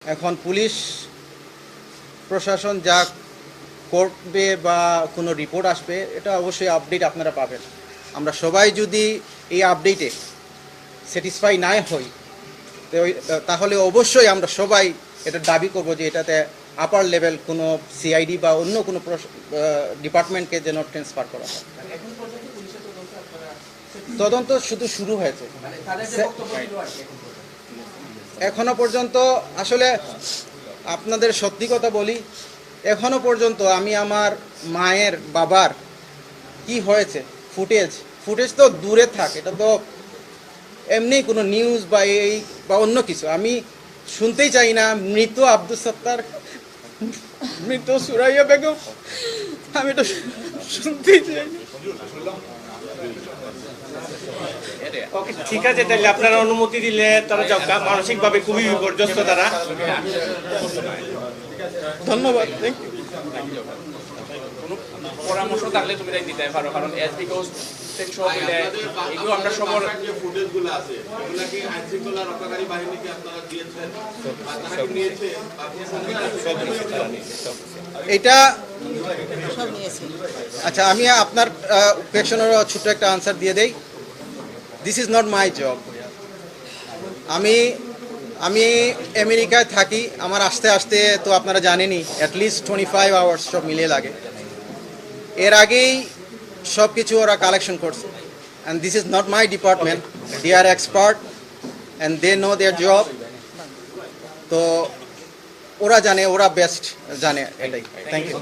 এখন পুলিশ প্রশাসন যা করবে বা কোনো রিপোর্ট আসবে এটা অবশ্যই আপডেট আপনারা পাবেন। আমরা সবাই যদি এই আপডেটে স্যাটিসফাই না হই তাহলে অবশ্যই আমরা সবাই এটা দাবি করব যে এটাতে আপার লেভেল কোনো সিআইডি বা অন্য কোনো ডিপার্টমেন্টকে যেন ট্রান্সফার করা হয়। তদন্ত শুধু শুরু হয়েছে, এখনো পর্যন্ত আসলে আপনাদের সত্যি কথা বলি, এখনো পর্যন্ত আমি আমার মায়ের বাবার কি হয়েছে ফুটেজ তো দূরে থাক, এটা তো এমনি কোনো নিউজ বা এই বা অন্য কিছু আমি শুনতেই চাই না। মৃত আব্দুল সত্তার, মৃত সুরাইয়া বেগম, আমি তো শুনতেই চাই না। ওকে, ঠিক আছে, তাহলে আপনারা অনুমতি দিলে তারা যাও, মানসিকভাবে খুবই বিপর্যস্ত তারা। ধন্যবাদ, থ্যাংক ইউ। কোনো পরামর্শ থাকলে তুমি তাই দিতে পারো, কারণ এসপি কোস্ট থেকে সব মিলে এগুলো আমরা সবার যে ফুটেজগুলো আছে এগুলা কি আইন শৃঙ্খলা রক্ষাকারী বাহিনীকে আপনারা দিয়েছেন বা তারা কি নিয়েছে? এটা আচ্ছা, আমি আপনার কোয়েশনের ছোট্ট একটা আনসার দিয়ে দেই। This is not my job. আমি আমেরিকায় থাকি, আমার আসতে আসতে তো আপনারা জানেনই অ্যাটলিস্ট 25 আওয়ার্স সব মিলিয়ে লাগে। এর আগেই সব কিছু ওরা কালেকশন করছে, and this is not my department. They are expert and they know their job. তো ওরা জানে, ওরা বেস্ট জানে, এটাই। Thank you.